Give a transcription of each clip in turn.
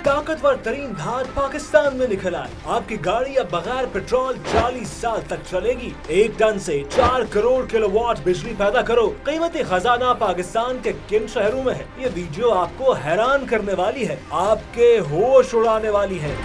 ताकतवर तरीन धात पाकिस्तान में निकल आई। आपकी गाड़ी अब बगैर पेट्रोल 40 साल तक चलेगी। 1 टन से 4 करोड़ किलोवाट बिजली पैदा करो। कीमती खजाना पाकिस्तान के किन शहरों में है? ये वीडियो आपको हैरान करने वाली है, आपके होश उड़ाने वाली है।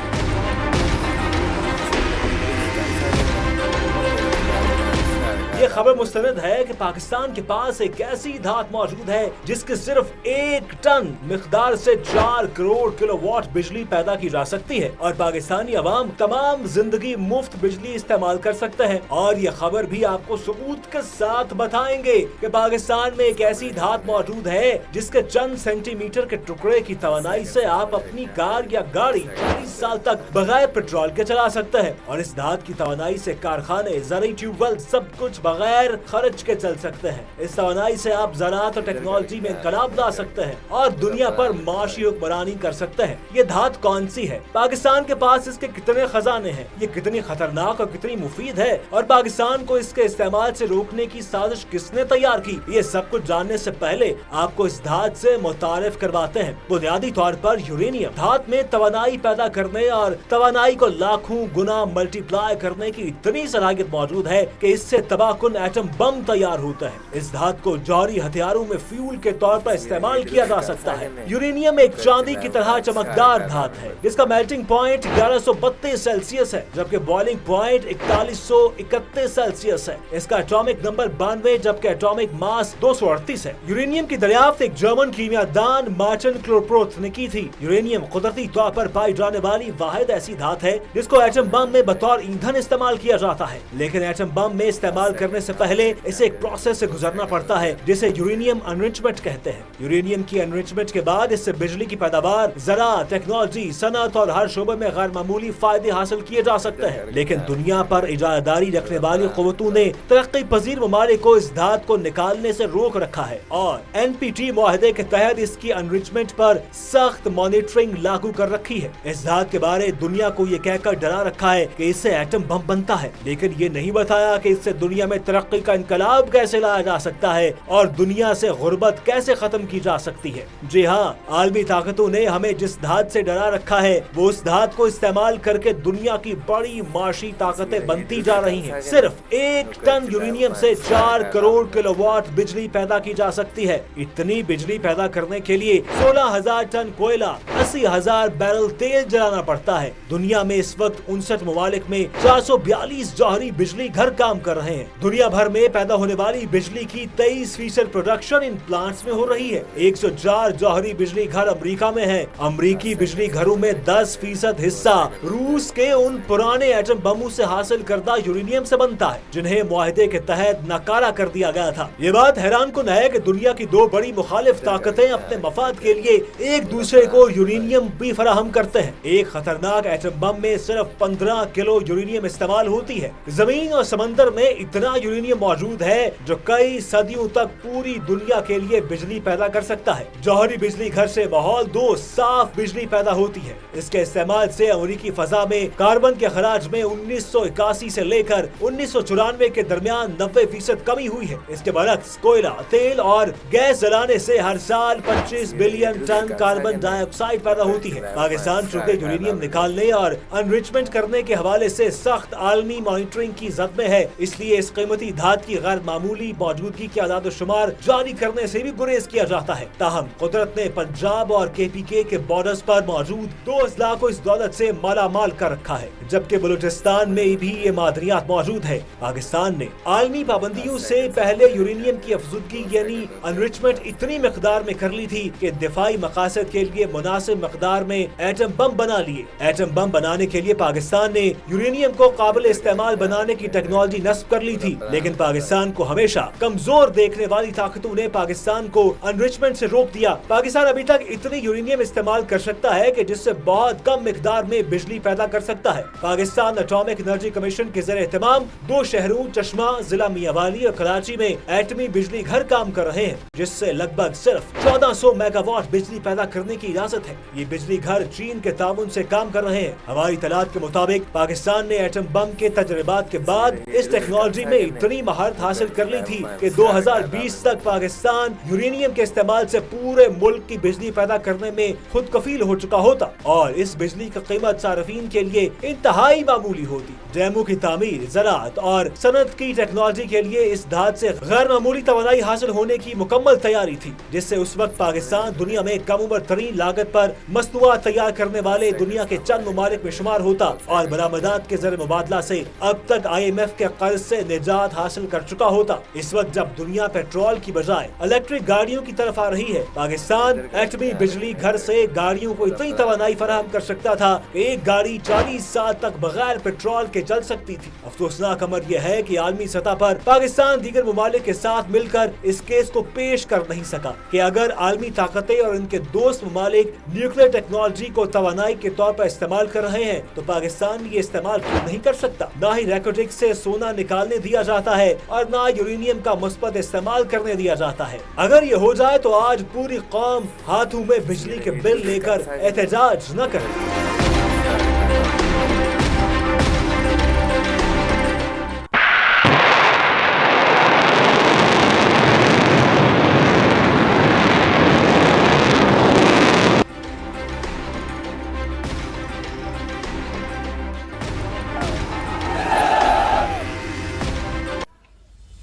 ये खबर मुस्तनद है कि पाकिस्तान के पास एक ऐसी धात मौजूद है जिसके सिर्फ 1 टन मिकदार से 4 करोड़ किलोवाट बिजली पैदा की जा सकती है और पाकिस्तानी अवाम तमाम जिंदगी मुफ्त बिजली इस्तेमाल कर सकते हैं। और ये खबर भी आपको सबूत के साथ बताएंगे कि पाकिस्तान में एक ऐसी धात मौजूद है जिसके चंद सेंटीमीटर के टुकड़े की तवानाई से आप अपनी कार या गाड़ी 40 साल तक बगैर पेट्रोल के चला सकते हैं। और इस धात की तवानाई से कारखाने, ज़राई ट्यूबवेल सब कुछ बगैर खर्च के चल सकते हैं। इस तवानाई से आप ज़राअत और टेक्नोलॉजी में इनकलाब ला सकते हैं और दुनिया पर माशी हुक्मरानी कर सकते हैं। ये धात कौन सी है? पाकिस्तान के पास इसके कितने खजाने हैं? ये कितनी खतरनाक और कितनी मुफीद है? और पाकिस्तान को इसके इस्तेमाल से रोकने की साजिश किसने तैयार की? ये सब कुछ जानने से पहले आपको इस धात से मुतारिफ करवाते हैं। बुनियादी तौर पर यूरेनियम धात में तवानाई पैदा करने और तवानाई को लाखों गुना मल्टीप्लाई करने की इतनी सलाहियत मौजूद है कि इससे तबाहकुन एटम बम तैयार होता है। इस धात को जौहरी हथियारों में फ्यूल के तौर पर इस्तेमाल किया जा सकता है। यूरेनियम एक चांदी की तरह चमकदार धात है जिसका मेल्टिंग पॉइंट 1132 सेल्सियस है जबकि बॉइलिंग पॉइंट 4131 सेल्सियस है। इसका एटॉमिक नंबर 92 जबकि एटॉमिक मास 238 है। यूरेनियम की दरियाफ्त एक जर्मन कीमियादान मार्टिन क्लोप्रोथ ने की थी। यूरेनियम कुदरती तौर पर पाई जाने वाली वाहिद ऐसी धात है जिसको एटम बम में बतौर ईंधन इस्तेमाल किया जाता है, लेकिन एटम बम में इस्तेमाल करने से पहले इसे एक प्रोसेस से गुजरना पड़ता है जिसे यूरेनियम एनरिचमेंट कहते हैं। यूरेनियम की एनरिचमेंट के बाद इससे बिजली की पैदावार, ज़राअत, टेक्नोलॉजी, सनअत और हर शोबे में गैर मामूली फायदे हासिल किए जा सकते हैं। लेकिन दुनिया पर इजादारी रखने वाली क़ुव्वतों ने तरक्की पजीर ममालिक को इस धात को निकालने से रोक रखा है और NPT मुआहदे के तहत इसकी एनरिचमेंट पर सख्त मॉनिटरिंग लागू कर रखी है। इस धात के बारे दुनिया को ये कहकर डरा रखा है कि इससे एटम बम बनता है, लेकिन ये नहीं बताया कि इससे दुनिया में तरक्की का इनकलाब कैसे लाया जा सकता है और दुनिया से गुर्बत कैसे खत्म की जा सकती है। जी हाँ, आलमी ताकतों ने हमें जिस धात से डरा रखा है वो उस धात को इस्तेमाल करके दुनिया की बड़ी माशी ताकतें बनती जा रही हैं। सिर्फ 1 टन यूरेनियम से 4 करोड़ किलोवाट बिजली पैदा की जा सकती है। इतनी बिजली पैदा करने के लिए 16,000 टन कोयला, 80,000 बैरल तेल जलाना पड़ता है। दुनिया में इस वक्त 59 ममालिक में 442 जौहरी बिजली घर काम कर रहे हैं। दुनिया भर में पैदा होने वाली बिजली की 23% प्रोडक्शन इन प्लांट्स में हो रही है। 104 जौहरी बिजली घर अमेरिका में है। अमेरिकी बिजली घरों में 10% हिस्सा रूस के उन पुराने एटम बमों से हासिल करदा यूरेनियम से बनता है जिन्हें मुआहदे के तहत नकारा कर दिया गया था। ये बात हैरान कुन है कि दुनिया की दो बड़ी मुखालिफ ताकतें अपने मफाद के लिए एक दूसरे को यूरेनियम भी फराहम करते हैं। एक खतरनाक एटम बम में सिर्फ 15 किलो यूरेनियम इस्तेमाल होती है। जमीन और समंदर में इतना यूरेनियम मौजूद है जो कई सदियों तक पूरी दुनिया के लिए बिजली पैदा कर सकता है। जौहरी बिजली घर से माहौल दो साफ बिजली पैदा होती है। इसके इस्तेमाल से अमेरिकी फजा में कार्बन के खराज में 1981 से लेकर 1994 के दरमियान 90% कमी हुई है। इसके बरक्स कोयला, तेल और गैस जलाने से हर साल 25 बिलियन टन कार्बन डाइऑक्साइड पैदा होती है। पाकिस्तान चूंकि यूरेनियम निकालने और एनरिचमेंट करने के हवाले से सख्त आलमी मॉनिटरिंग की जद में है, इसलिए इस कीमती धात की गैर मामूली मौजूदगी की आदाद शुमार जारी करने से भी गुरेज किया जाता है। ताहम कुदरत ने पंजाब और KPK के बॉर्डर्स पर मौजूद 2 अजला को इस दौलत से मालामाल कर रखा है, जबकि बलूचिस्तान में भी ये मादनियात मौजूद है। पाकिस्तान ने आलमी पाबंदियों से पहले यूरेनियम की अफजुदगी यानी एनरिचमेंट इतनी मिकदार में कर ली थी कि दिफाई मकासद के लिए मुनासिब मिकदार में एटम बम बना लिए। एटम बम बनाने के लिए पाकिस्तान ने यूरेनियम को काबिल इस्तेमाल बनाने की टेक्नोलॉजी नस्ब कर ली थी। لیکن پاکستان کو ہمیشہ کمزور دیکھنے والی طاقتوں نے پاکستان کو انریچمنٹ سے روک دیا۔ پاکستان ابھی تک اتنی یورینیم استعمال کر سکتا ہے کہ جس سے بہت کم مقدار میں بجلی پیدا کر سکتا ہے۔ پاکستان اٹامک انرجی کمیشن کے زیر اہتمام 2 شہروں چشمہ، ضلع میاں والی اور کراچی میں ایٹمی بجلی گھر کام کر رہے ہیں، جس سے لگ بھگ صرف 1400 میگا واٹ بجلی پیدا کرنے کی اجازت ہے۔ یہ بجلی گھر چین کے تعاون سے کام کر رہے ہیں۔ ہماری اطلاعات کے مطابق پاکستان نے ایٹم بم کے تجربات کے بعد اس ٹیکنالوجی میں اتنی مہارت حاصل کر لی تھی کہ 2020 تک پاکستان یورینیم کے استعمال سے پورے ملک کی بجلی پیدا کرنے میں خود کفیل ہو چکا ہوتا، اور اس بجلی کی قیمت صارفین کے لیے انتہائی معمولی ہوتی۔ ڈیموں کی تعمیر، زراعت اور صنعت کی ٹیکنالوجی کے لیے اس دھات سے غیر معمولی توانائی حاصل ہونے کی مکمل تیاری تھی، جس سے اس وقت پاکستان دنیا میں کم عمر ترین لاگت پر مصنوعات تیار کرنے والے دنیا کے چند ممالک میں شمار ہوتا، اور برآمدات کے زر مبادلہ سے اب تک IMF کے قرض سے نجات حاصل کر چکا ہوتا۔ اس وقت جب دنیا پیٹرول کی بجائے الیکٹرک گاڑیوں کی طرف آ رہی ہے، پاکستان ایٹمی بجلی گھر سے گاڑیوں کو اتنی توانائی فراہم کر سکتا تھا کہ ایک گاڑی 40 سال تک بغیر پیٹرول کے چل سکتی تھی۔ افسوسناک امر یہ ہے کہ عالمی سطح پر پاکستان دیگر ممالک کے ساتھ مل کر اس کیس کو پیش کر نہیں سکا کہ اگر عالمی طاقتیں اور ان کے دوست ممالک نیوکلیر ٹیکنالوجی کو توانائی کے طور پر استعمال کر رہے ہیں تو پاکستان یہ استعمال کیوں نہیں کر سکتا؟ نہ ہی ریکوٹک سے سونا نکالنے دیا جاتا ہے اور نہ یورینیم کا مثبت استعمال کرنے دیا جاتا ہے۔ اگر یہ ہو جائے تو آج پوری قوم ہاتھوں میں بجلی کے بل لے کر احتجاج نہ کرے۔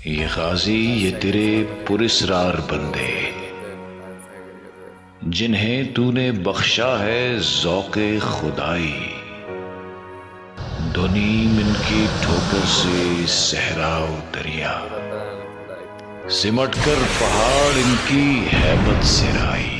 یہ غازی، یہ تیرے پراسرار بندے جنہیں تو نے بخشا ہے ذوق خدائی، دو نیم ان کی ٹھوکر سے صحرا و دریا، سمٹ کر پہاڑ ان کی ہیبت سے رائی۔